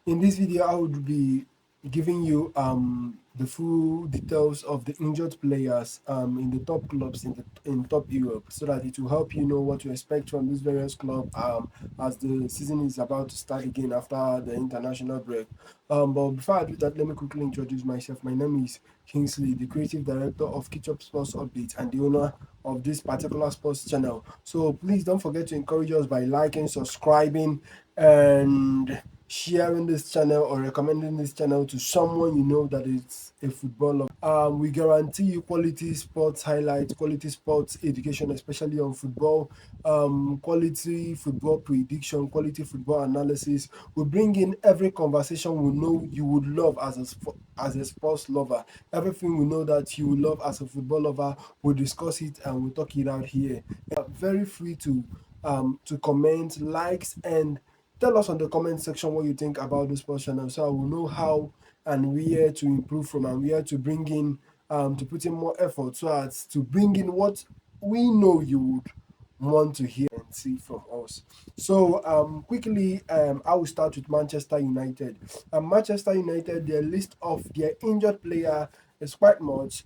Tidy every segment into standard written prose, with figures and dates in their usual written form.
In this video, I would be giving you the full details of the injured players in the top clubs in top Europe, so that it will help you know what to expect from these various clubs as the season is about to start again after the international break. But before I do that, let me quickly introduce myself. My name is Kingsley, the creative director of Ketchup Sports Updates and the owner of this particular sports channel. So please don't forget to encourage us by liking, subscribing, and sharing this channel or recommending this channel to someone you know that is a footballer. We guarantee you quality sports highlights, quality sports education, especially on football, quality football prediction, quality football analysis. We bring in every conversation we know you would love as a sports lover. Everything we know that you will love as a football lover, we'll discuss it and we'll talk it out here. Very free to comment, likes, and tell us on the comment section what you think about this sports channel, so I will know how and where to improve from and where to bring in to put in more effort so as to bring in what we know you would want to hear and see from us. So quickly, I will start with Manchester United. Manchester United, their list of their injured player is quite much.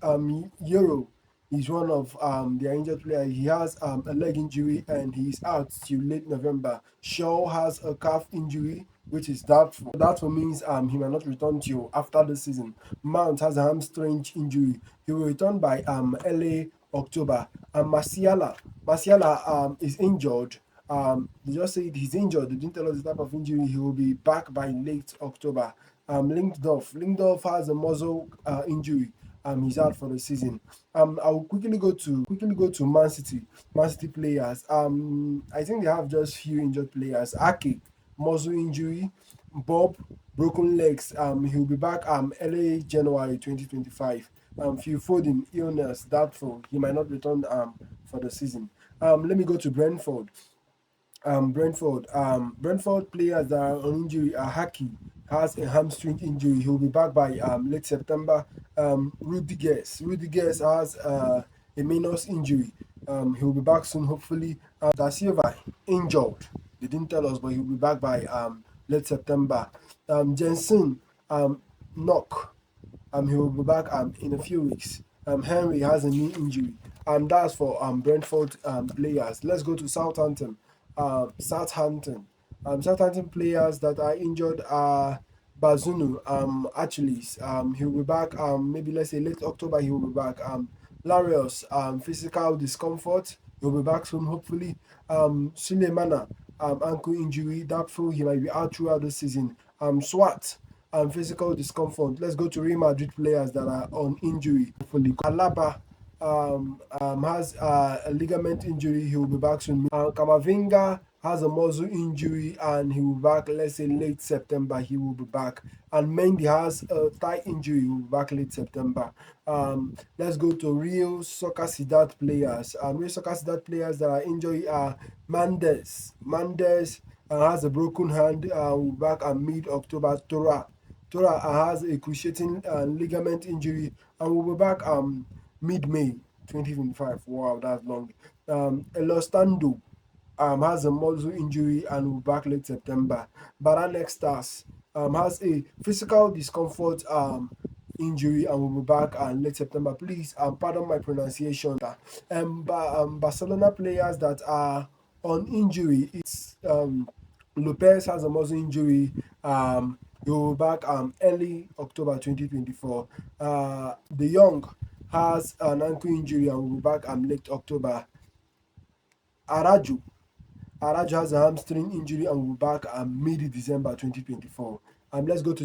Euro is one of their injured player. He has a leg injury and he's out till late November. Shaw has a calf injury, which is doubtful. That means he might not return till after the season. Mount has a hamstring injury. He will return by early October. And Martiala is injured. They just said he's injured. They didn't tell us the type of injury. He will be back by late October. Lindelof has a muscle injury. He's out for the season. I will quickly go to Man City. Man City players. I think they have just few injured players. Ake, muscle injury. Bob, broken legs. He'll be back early January 2025. Phil Foden, illness, doubtful. He might not return for the season. Let me go to Brentford. Brentford players that are on injury are Haki has a hamstring injury. He'll be back by late September. Rudiges has a Menos injury. He'll be back soon, hopefully. Da Silva injured. They didn't tell us, but he'll be back by late September. Jensen knock. He will be back in a few weeks. Henry has a knee injury. That's for Brentford players. Let's go to Southampton. Southampton players that are injured are Bazunu, Achilles. He will be back maybe let's say late October. He will be back. Larios, physical discomfort. He'll be back soon, hopefully. Sulemana, ankle injury, doubtful. He might be out throughout the season. Swat, physical discomfort. Let's go to Real Madrid players that are on injury. Hopefully, Alaba has a ligament injury. He will be back soon. Kamavinga has a muscle injury and he will be back, let's say late September. He will be back. And Mendy has a thigh injury. He will be back late September. Let's go to Real Sociedad players. Real Sociedad players that are injured are Mendes has a broken hand. Will be back at mid October. Tora has a cruciating ligament injury and will be back mid-May 2025. Wow, that's long. Elostando has a muscle injury and will be back late September. Baranek Stars has a physical discomfort injury and will be back late September. Please pardon my pronunciation. Barcelona players that are on injury, it's Lopez has a muscle injury. He will be back early October 2024. De Jong has an ankle injury and will be back late October. Araju Araju has a hamstring injury and will be back mid-December 2024. Let's go to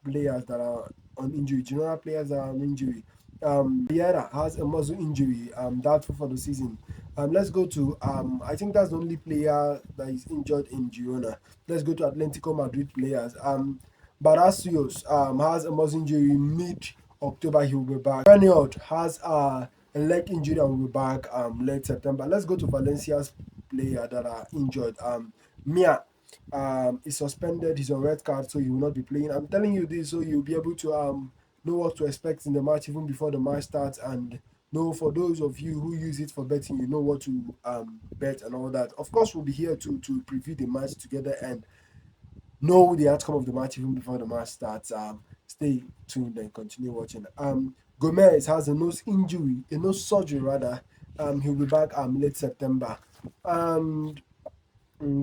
players that are on injury. Girona players that are on injury. Vieira has a muscle injury, doubtful for the season. Let's go to I think that's the only player that is injured in Girona. Let's go to Atletico Madrid players. Barasios has a muscle injury mid October. He will be back. Reniod has a leg injury and will be back late September. Let's go to Valencia's player that are injured. Mia is suspended. He's on red card, so he will not be playing. I'm telling you this so you'll be able to know what to expect in the match even before the match starts, and know for those of you who use it for betting, you know what to bet and all that. Of course, we'll be here to preview the match together and know the outcome of the match even before the match starts, stay tuned and continue watching. Gomez has a nose injury, a nose surgery rather. He'll be back late September. And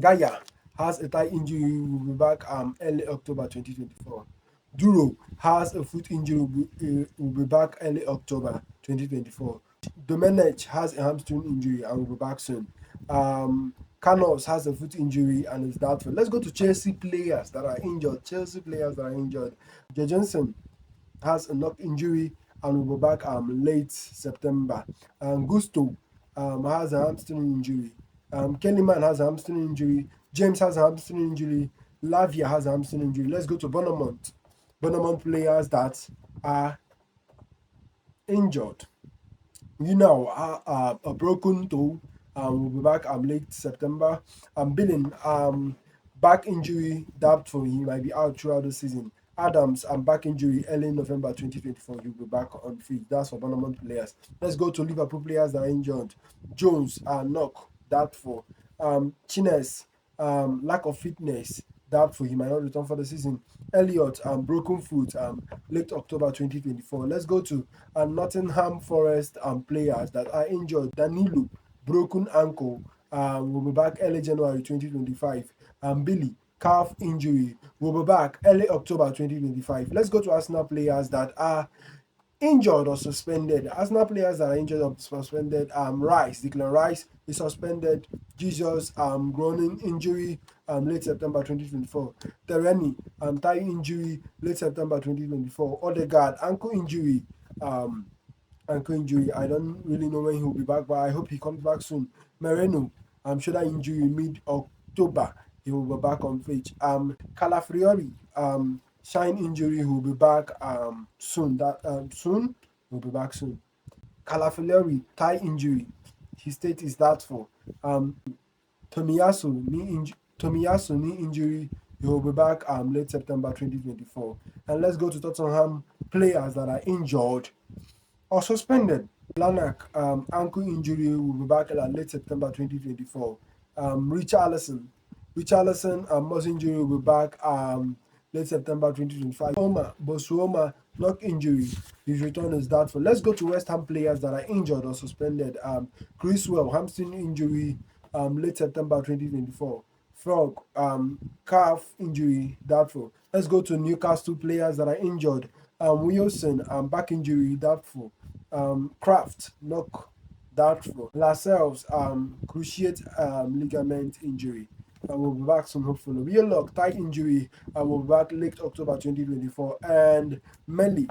Gaya has a thigh injury, will be back early October 2024. Duro has a foot injury, will be back early October 2024. Domenech has a hamstring injury and will be back soon. Canos has a foot injury and is doubtful. Let's go to Chelsea players that are injured. Chelsea players that are injured. Jay Johnson has a knock injury and will be back late September. Gusto has a hamstring injury. Kellyman has a hamstring injury. James has a hamstring injury. Lavia has a hamstring injury. Let's go to Bonamont. Bonamont players that are injured. A broken toe. Will be back late September. Billing, back injury, doubtful. He might be out throughout the season. Adams, back injury early November 2024. He'll be back on field. That's for Bournemouth players. Let's go to Liverpool players that are injured. Jones, knock, doubtful. Chines, lack of fitness, doubtful. He might not return for the season. Elliott, broken foot, late October 2024. Let's go to Nottingham Forest players that are injured. Danilo, broken ankle, will be back early January 2025. Billy, calf injury, will be back early October 2025. Let's go to Arsenal players that are injured or suspended. Arsenal players that are injured or suspended. Declan Rice is suspended. Jesus, groaning injury, late September 2024. Tereni, thigh injury, late September 2024. Odegaard, ankle injury. I don't really know when he'll be back, but I hope he comes back soon. Moreno, shoulder injury mid October. He will be back on pitch. Calafiori, shine injury, he will be back soon. Soon he'll be back soon. Calafiori, thigh injury. His state is doubtful. Tomiyasu knee injury. He will be back late September 2024. And let's go to Tottenham players that are injured or suspended. Lanak, ankle injury, will be back late September 2024. Richarlison, muscle injury, will be back late September 2025. Bosuoma, knock injury, his return is doubtful. Let's go to West Ham players that are injured or suspended. Criswell, hamstring injury, late September 2024. Frog, calf injury, doubtful. Let's go to Newcastle players that are injured. Wilson, back injury, doubtful. Kraft, knock, doubtful. Lascelles, cruciate ligament injury. We'll be back soon, hopefully. Wheelock, thigh injury, we'll be back late October 2024. And Melly,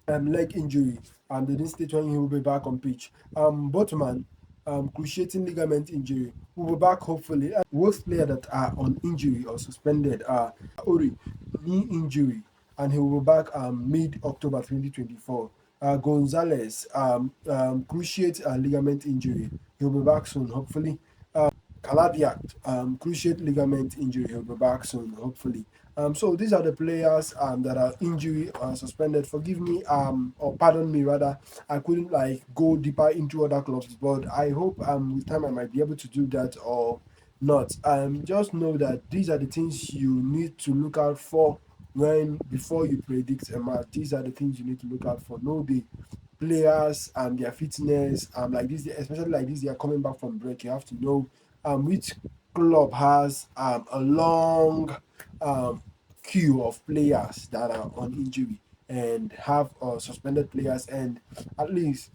leg injury. They didn't state when he will be back on pitch. Botman, cruciating ligament injury. We'll be back hopefully. Most players that are on injury or suspended are Ori, knee injury, and he will be back mid October 2024. Gonzalez, cruciate ligament injury. He'll be back soon, hopefully. Caladiac, cruciate ligament injury. He'll be back soon, hopefully. So these are the players that are injury suspended. Forgive me, or pardon me rather. I couldn't go deeper into other clubs, but I hope with time I might be able to do that or not. Just know that these are the things you need to look out for before you predict a match. These are the things you need to look out for. Know the players and their fitness. Like this, especially like this, they are coming back from break. You have to know which club has a long queue of players that are on injury and have suspended players, and at least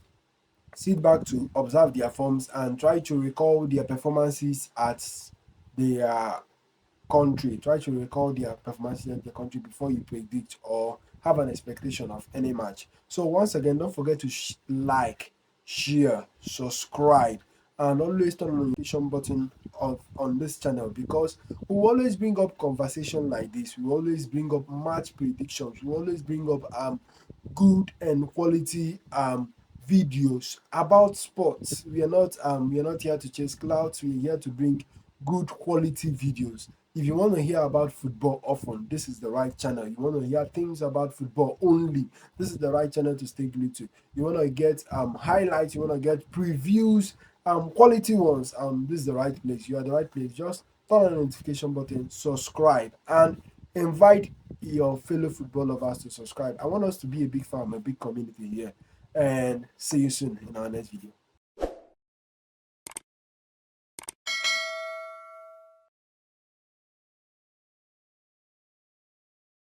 sit back to observe their forms and try to recall their performances at their country. Try to recall their performances at the country before you predict or have an expectation of any match. So once again, don't forget to like, share, subscribe, and always turn on the notification button on this channel, because we always bring up conversation like this. We always bring up match predictions. We always bring up good and quality videos about sports. We are not here to chase clouds. We are here to bring good quality videos. If you want to hear about football often, this is the right channel. You want to hear things about football only, this is the right channel to stay glued to. You want to get highlights, you want to get previews, quality ones, this is the right place. You are the right place. Just turn on the notification button, subscribe, and invite your fellow football lovers to subscribe. I want us to be a big family, a big community here. And see you soon in our next video.